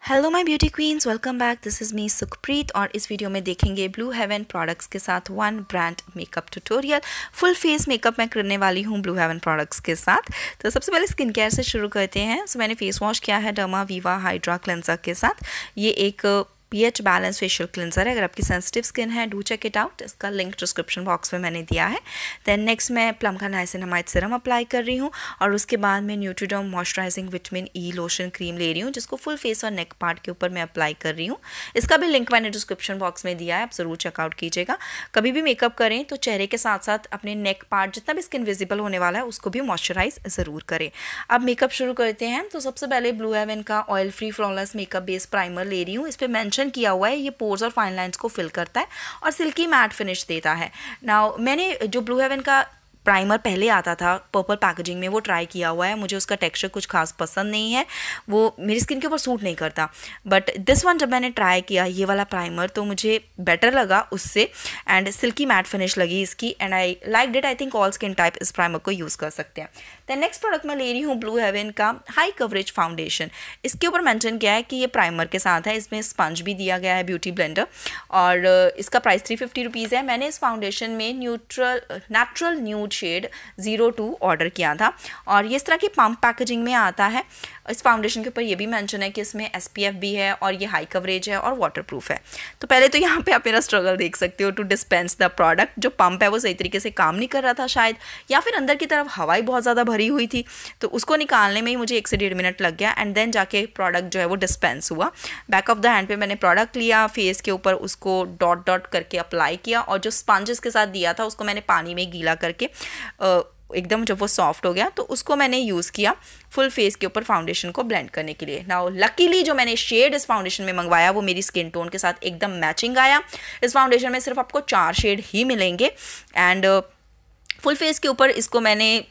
Hello my beauty queens, welcome back. This is me Sukhpreet और इस video में देखेंगे ब्लू हेवन प्रोडक्ट्स के साथ one brand makeup tutorial. Full face makeup मैं करने वाली हूँ ब्लू हेवन प्रोडक्ट्स के साथ। तो सबसे पहले स्किन केयर से शुरू करते हैं। सो मैंने फेस वॉश किया है डर्मा वीवा हाइड्रा क्लेंजर के साथ। ये एक पीएच बैलेंस फेशियल क्लेंजर है। अगर आपकी सेंसिटिव स्किन है डू चेक इट आउट। इसका लिंक डिस्क्रिप्शन बॉक्स में मैंने दिया है। देन नेक्स्ट मैं प्लम का नाइसिनामाइड सीरम अप्लाई कर रही हूँ और उसके बाद मैं न्यूट्रीडर्म moisturising vitamin E lotion cream ले रही हूँ, जिसको फुल फेस और नेक पार्ट के ऊपर मैं अप्लाई कर रही हूँ। इसका भी लिंक मैंने डिस्क्रिप्शन बॉक्स में दिया है, आप ज़रूर चेकआउट कीजिएगा। कभी भी मेकअप करें तो चेहरे के साथ साथ अपने नेक पार्ट जितना भी स्किन विजिबल होने वाला है उसको भी मॉइस्चराइज ज़रूर करें। अब मेकअप शुरू करते हैं। तो सबसे पहले ब्लू हेवन का oil free flawless makeup base primer ले रही हूँ। इस पर मैंशन किया हुआ है ये पोर्स और फाइन लाइंस को फिल करता है और सिल्की मैट फिनिश देता है। नाउ मैंने जो ब्लू हेवन का प्राइमर पहले आता था पर्पल पैकेजिंग में वो ट्राई किया हुआ है। मुझे उसका टेक्सचर कुछ खास पसंद नहीं है, वो मेरी स्किन के ऊपर सूट नहीं करता। बट दिस वन जब मैंने ट्राई किया ये वाला प्राइमर तो मुझे बेटर लगा उससे, एंड सिल्की मैट फिनिश लगी इसकी, and I like it. I think all skin type इस प्राइमर को यूज़ कर सकते हैं। दैन नेक्स्ट प्रोडक्ट मैं ले रही हूँ ब्लू हेवन का हाई कवरेज फाउंडेशन। इसके ऊपर मेंशन किया है कि ये प्राइमर के साथ है। इसमें स्पंज भी दिया गया है ब्यूटी ब्लेंडर और इसका प्राइस 350 रुपीज़ है। मैंने इस फाउंडेशन में नेचुरल न्यूड शेड 02 ऑर्डर किया था और ये इस तरह की पम्प पैकेजिंग में आता है। इस फाउंडेशन के ऊपर ये भी मेंशन है कि इसमें SPF भी है और ये हाई कवरेज है और वाटरप्रूफ है। तो पहले तो यहाँ पे आप मेरा स्ट्रगल देख सकते हो टू डिस्पेंस द प्रोडक्ट। जो पंप है वो सही तरीके से काम नहीं कर रहा था शायद, या फिर अंदर की तरफ हवाई बहुत ज़्यादा भरी हुई थी, तो उसको निकालने में ही मुझे 1 से 1.5 मिनट लग गया। एंड देन जाके प्रोडक्ट जो है वो डिस्पेंस हुआ। बैक ऑफ द हैंड पे मैंने प्रोडक्ट लिया, फेस के ऊपर उसको डॉट डॉट करके अप्लाई किया और जो स्पंज के साथ दिया था उसको मैंने पानी में गीला करके एकदम जब वो सॉफ्ट हो गया तो उसको मैंने यूज़ किया फुल फेस के ऊपर फाउंडेशन को ब्लेंड करने के लिए। नाउ लकीली जो मैंने शेड इस फाउंडेशन में मंगवाया वो मेरी स्किन टोन के साथ एकदम मैचिंग आया। इस फाउंडेशन में सिर्फ आपको 4 शेड ही मिलेंगे एंड फुल फेस के ऊपर इसको मैंने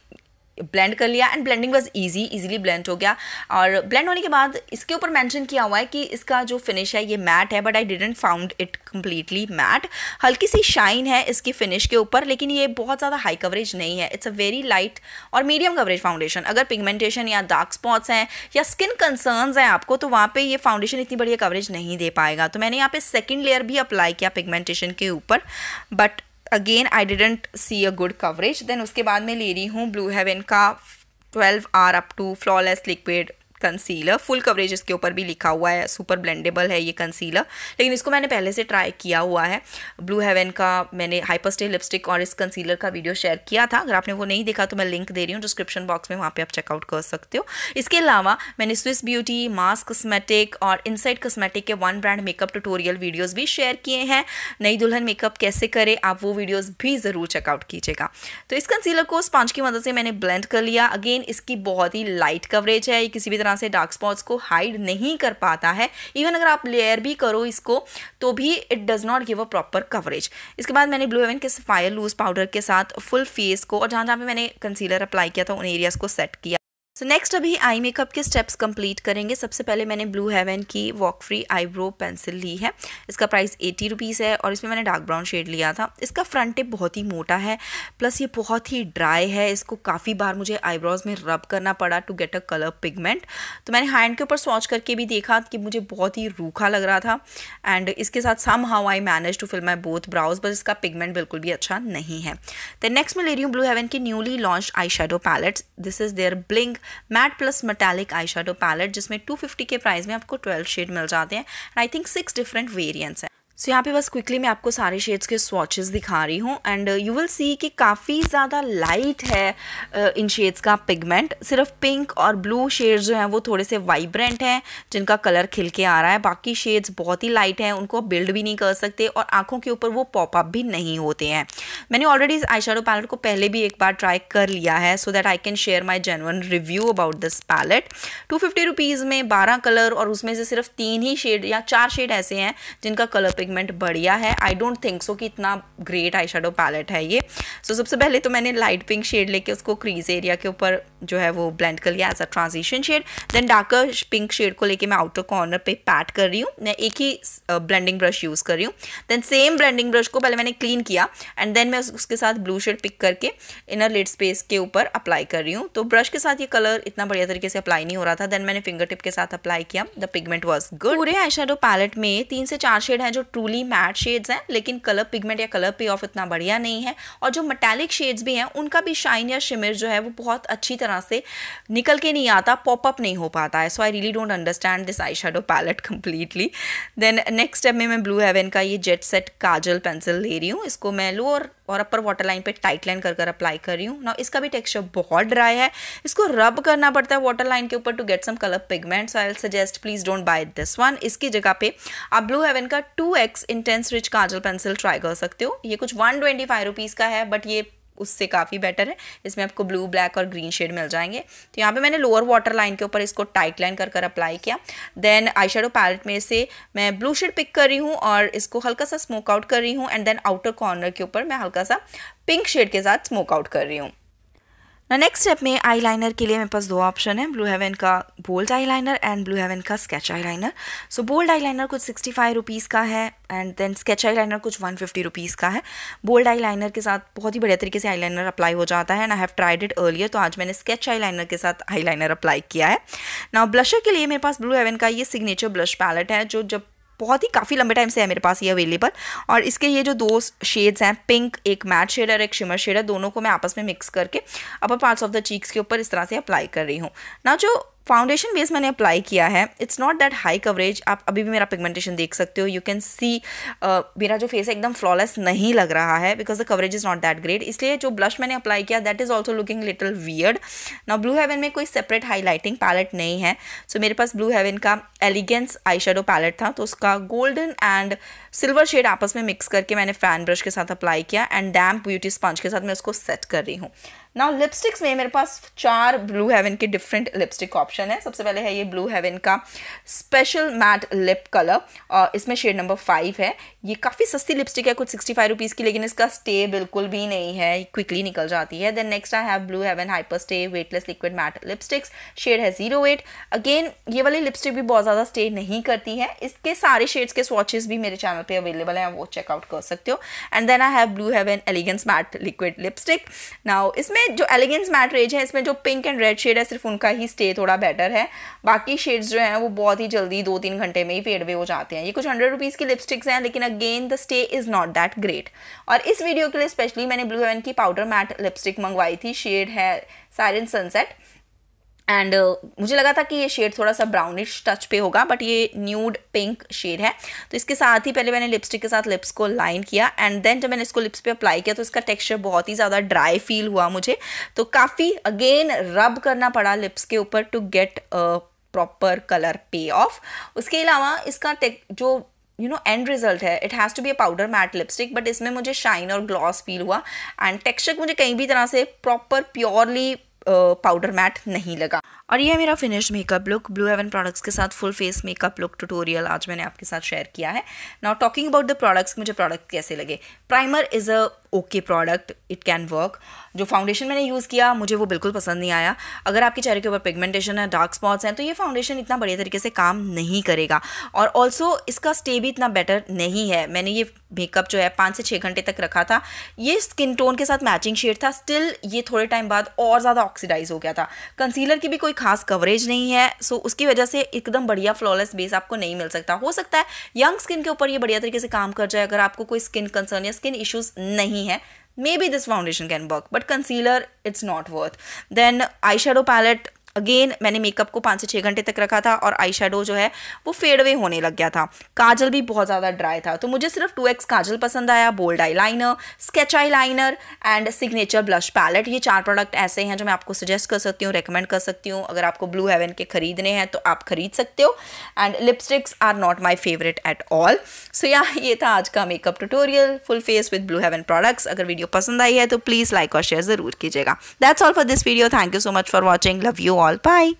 ब्लेंड कर लिया and blending was easily blend हो गया। और ब्लेंड होने के बाद इसके ऊपर मेंशन किया हुआ है कि इसका जो फिनिश है ये मैट है, but I didn't found it completely mat. हल्की सी शाइन है इसकी फिनिश के ऊपर, लेकिन ये बहुत ज़्यादा हाई कवरेज नहीं है। इट्स अ वेरी लाइट और मीडियम कवरेज फाउंडेशन। अगर पिगमेंटेशन या डार्क स्पॉट्स हैं या स्किन कंसर्न्स हैं आपको तो वहाँ पर ये फाउंडेशन इतनी बढ़िया कवरेज नहीं दे पाएगा। तो मैंने यहाँ पे सेकेंड लेयर भी अप्लाई किया पिगमेंटेशन के ऊपर, but again I didn't see a good coverage. Then उसके बाद मैं ले रही हूँ ब्लू हेवन का 12 hour up to flawless liquid concealer. Full coverage इसके ऊपर भी लिखा हुआ है, सुपर ब्लेंडेबल है ये कंसीलर, लेकिन इसको मैंने पहले से ट्राई किया हुआ है। ब्लू हेवन का मैंने हाइपर स्टे लिपस्टिक और इस कंसीलर का वीडियो शेयर किया था। अगर आपने वो नहीं देखा तो मैं लिंक दे रही हूँ डिस्क्रिप्शन बॉक्स में, वहाँ पे आप चेकआउट कर सकते हो। इसके अलावा मैंने स्विस ब्यूटी, मास कॉस्मेटिक और इनसाइड कॉस्मेटिक के one brand makeup tutorial videos भी शेयर किए हैं। नई दुल्हन मेकअप कैसे करे, आप वो वीडियोस भी ज़रूर चेकआउट कीजिएगा। तो इस कंसीलर को स्पंज की मदद से मैंने ब्लेंड कर लिया। अगेन इसकी बहुत ही लाइट कवरेज है, ये किसी भी तरह से डार्क स्पॉट्स को हाइड नहीं कर पाता है। इवन अगर आप लेयर भी करो इसको तो भी it does not give a proper coverage. इसके बाद मैंने ब्लू हेवन के सफायर लूज पाउडर के साथ फुल फेस को और जहाँ जहाँ पे मैंने कंसीलर अप्लाई किया था उन एरियाज को सेट किया। सो नेक्स्ट अभी आई मेकअप के स्टेप्स कंप्लीट करेंगे। सबसे पहले मैंने ब्लू हेवन की वॉक फ्री आईब्रो पेंसिल ली है। इसका प्राइस 80 रुपीज़ है और इसमें मैंने डार्क ब्राउन शेड लिया था। इसका फ्रंट टिप बहुत ही मोटा है, प्लस ये बहुत ही ड्राई है। इसको काफ़ी बार मुझे आईब्रोज में रब करना पड़ा to get a colour pigment. तो मैंने हैंड के ऊपर स्वॉच करके भी देखा कि मुझे बहुत ही रूखा लग रहा था एंड इसके साथ somehow I manage to fill my both brows, बस इसका पिगमेंट बिल्कुल भी अच्छा नहीं है। देन नेक्स्ट मैं ले रही हूँ ब्लू हेवन की newly launch eye shadow palettes. This is their blink matte plus metallic eye shadow palette, जिसमें 250 के प्राइस में आपको 12 शेड मिल जाते हैं and I think 6 different variants हैं। सो यहाँ पे बस क्विकली मैं आपको सारे शेड्स के स्वॉचेस दिखा रही हूँ एंड यू विल सी कि काफ़ी ज़्यादा लाइट है इन शेड्स का पिगमेंट। सिर्फ पिंक और ब्लू शेड्स जो हैं वो थोड़े से वाइब्रेंट हैं जिनका कलर खिल के आ रहा है। बाकी शेड्स बहुत ही लाइट हैं, उनको बिल्ड भी नहीं कर सकते और आंखों के ऊपर वो पॉपअप भी नहीं होते हैं। मैंने ऑलरेडी इस आई शेडो पैलेट को पहले भी एक बार ट्राई कर लिया है so that I can share my genuine review about this palette. 250 rupees में 12 कलर और उसमें से सिर्फ 3 ही शेड या 4 शेड ऐसे हैं जिनका कलर पिगमेंट बढ़िया है। आई डोंट थिंक सो कि इतना ग्रेट आई शेडो पैलेट है ये। सो सबसे पहले तो मैंने लाइट पिंक शेड लेके उसको क्रीज एरिया के ऊपर जो है वो ब्लेंड कर लिया as a transition shade. Then darker pink shade को लेके मैं आउटर कॉर्नर पे पैट कर रही हूँ। मैं एक ही ब्लेंडिंग ब्रश यूज़ कर रही हूँ। देन सेम ब्लेंडिंग ब्रश को पहले मैंने क्लीन किया एंड देन मैं उसके साथ ब्लू शेड पिक करके इनर लिड स्पेस के ऊपर अप्लाई कर रही हूँ। तो ब्रश के साथ ये कलर इतना बढ़िया तरीके से अप्लाई नहीं हो रहा था। देन मैंने फिंगर टिप के साथ अप्लाई किया। The pigment was good. पूरे आई शेडो पैलेट में 3 से 4 शेड हैं जो ट्रूली मैट शेड्स हैं, लेकिन कलर पिगमेंट या कलर पे ऑफ इतना बढ़िया नहीं है। और जो मेटालिक शेड्स भी हैं उनका भी शाइन या शिमर जो है वो बहुत अच्छी तरह से निकल के नहीं आता, पॉप अप नहीं हो पाता है। So I really don't understand this eye shadow palette completely. Then next step में मैं ब्लू हेवन का ये जेट सेट काजल पेंसिल ले रही हूँ। इसको मैं लोअर और अपर वाटर लाइन पे टाइट लाइन कर अप्लाई कर रही हूँ। ना इसका भी टेक्सचर बहुत ड्राई है, इसको रब करना पड़ता है वाटर लाइन के ऊपर to get some colour pigment. So I will suggest please don't buy this one. इसकी जगह पे आप ब्लू हेवन का 2x intense rich kajal pencil try कर सकते हो। ये कुछ 125 रुपीज़ का है, बट ये उससे काफ़ी बेटर है। इसमें आपको ब्लू, ब्लैक और ग्रीन शेड मिल जाएंगे। तो यहाँ पे मैंने लोअर वाटर लाइन के ऊपर इसको टाइट लाइन कर अप्लाई किया। देन आई शेडो पैलेट में से मैं ब्लू शेड पिक कर रही हूँ और इसको हल्का सा स्मोक आउट कर रही हूँ। एंड देन आउटर कॉर्नर के ऊपर मैं हल्का सा पिंक शेड के साथ स्मोक आउट कर रही हूँ। नेक्स्ट स्टेप में आई लाइनर के लिए मेरे पास 2 ऑप्शन है, ब्लू हेवन का bold eye liner and Blue Heaven का sketch eye liner. So bold eye liner कुछ 65 रुपीज़ का है and then sketch eye liner कुछ 150 रुपीज़ का है। बोल्ड आई लाइनर के साथ बहुत ही बढ़िया तरीके से आई लाइनर अप्लाई हो जाता है and I have tried it earlier. तो आज मैंने स्केच आई लाइनर के साथ आई लाइनर अप्लाई किया है। नाउ ब्लशर के लिए मेरे पास ब्लू हेवन का ये सिग्नेचर ब्लश पैलेट है, जो जब बहुत ही काफ़ी लंबे टाइम से है मेरे पास ये अवेलेबल। और इसके ये जो 2 शेड्स हैं, पिंक एक मैट शेड और एक शिमर शेड है, दोनों को मैं आपस में मिक्स करके अपर पार्ट्स ऑफ द चीक्स के ऊपर इस तरह से अप्लाई कर रही हूँ। ना जो फाउंडेशन बेस मैंने अप्लाई किया है, it's not that high coverage. आप अभी भी मेरा पिगमेंटेशन देख सकते हो। यू कैन सी मेरा जो फेस है एकदम फ्लॉलेस नहीं लग रहा है because the coverage is not that great. इसलिए जो ब्लश मैंने अप्लाई किया that is also looking little weird. ना ब्लू हेवन में कोई सेपरेट हाईलाइटिंग पैलेट नहीं है। सो मेरे पास ब्लू हेवन का एलिगेंस आई शेडो पैलेट था, तो उसका गोल्डन एंड सिल्वर शेड आपस में मिक्स करके मैंने फैन ब्रश के साथ अप्लाई किया एंड डैम्प ब्यूटी स्पंज के साथ मैं उसको सेट कर रही हूँ। नाउ लिपस्टिक्स में मेरे पास 4 ब्लू हेवन के डिफरेंट लिपस्टिक ऑप्शन है। सबसे पहले है ये ब्लू हेवन का स्पेशल मैट लिप कलर और इसमें शेड नंबर 5 है। ये काफ़ी सस्ती लिपस्टिक है, कुछ 65 रुपीज़ की, लेकिन इसका स्टे बिल्कुल भी नहीं है, क्विकली निकल जाती है। Then next I have Blue Heaven hyper stay weightless liquid matte lipsticks, shade है 08। अगेन ये वाली लिपस्टिक भी बहुत ज़्यादा स्टे नहीं करती है। इसके सारे शेड्स के स्वॉचेस भी मेरे चैनल पे अवेलेबल हैं, वो चेकआउट कर सकते हो। And then I have Blue Heaven elegance matte liquid lipstick. Now इसमें जो एलिगेंस मैट रेंज है, इसमें जो पिंक एंड रेड शेड है सिर्फ उनका ही स्टे थोड़ा बेटर है। बाकी शेड्स जो हैं वो बहुत ही जल्दी 2-3 घंटे में ही फेड वे हो जाते हैं। ये कुछ 100 रुपीज़ की लिपस्टिक्स हैं, लेकिन again the stay is not that great. और इस वीडियो के लिए स्पेशली मैंने ब्लू हेवन की पाउडर मैट लिपस्टिक मंगवाई थी, शेड है साइरेन सनसेट। एंड मुझे लगा था कि ये शेड थोड़ा सा ब्राउनिश टच पे होगा, बट ये न्यूड पिंक शेड है। तो इसके साथ ही पहले मैंने लिपस्टिक के साथ लिप्स को लाइन किया एंड देन जब मैंने इसको लिप्स पे अप्लाई किया तो इसका टेक्सचर बहुत ही ज़्यादा ड्राई फील हुआ मुझे। तो काफ़ी अगेन रब करना पड़ा लिप्स के ऊपर to get proper colour pay off. उसके अलावा इसका जो एंड रिजल्ट है, it has to be a powder matte lipstick, but इसमें मुझे शाइन और ग्लॉस फील हुआ एंड टेक्सचर मुझे कहीं भी तरह से प्रॉपर प्योरली पाउडर मैट नहीं लगा। और ये है मेरा finished makeup look. Blue Heaven products के साथ full face makeup look tutorial आज मैंने आपके साथ शेयर किया है। Now talking about the products, मुझे प्रोडक्ट कैसे लगे। Primer is a okay product, it can work. जो फाउंडेशन मैंने यूज़ किया मुझे वो बिल्कुल पसंद नहीं आया। अगर आपके चेहरे के ऊपर पिगमेंटेशन है, डार्क स्पॉट्स हैं, तो ये फाउंडेशन इतना बढ़िया तरीके से काम नहीं करेगा। और ऑल्सो इसका स्टे भी इतना बेटर नहीं है। मैंने ये मेकअप जो है 5 से 6 घंटे तक रखा था। ये स्किन टोन के साथ मैचिंग शेड था, स्टिल ये थोड़े टाइम बाद और ज़्यादा ऑक्सीडाइज हो गया था। कंसीलर की भी कोई खास कवरेज नहीं है, सो उसकी वजह से एकदम बढ़िया फ्लॉलेस बेस आपको नहीं मिल सकता। हो सकता है यंग स्किन के ऊपर ये बढ़िया तरीके से काम कर जाए। अगर आपको कोई स्किन कंसर्न या स्किन इश्यूज नहीं है, maybe this foundation can work, but concealer it's not worth. Then eyeshadow palette, again मैंने मेकअप को 5 से 6 घंटे तक रखा था और आई शेडो जो है वो फेड अवे होने लग गया था। काजल भी बहुत ज़्यादा ड्राई था, तो मुझे सिर्फ 2x काजल पसंद आया, bold I liner, sketch eye liner and signature blush palette. ये 4 प्रोडक्ट ऐसे हैं जो मैं आपको सजेस्ट कर सकती हूँ, रेकमेंड कर सकती हूँ। अगर आपको ब्लू हेवन के खरीदने हैं तो आप खरीद सकते हो। And lipsticks are not my favourite at all. So ये था आज का makeup tutorial full face with Blue Heaven products. अगर वीडियो पसंद आई है तो प्लीज़ लाइक और शेयर ज़रूर कीजिएगा। That's all for this video. Thank you so much for watching. Love you all. Bye.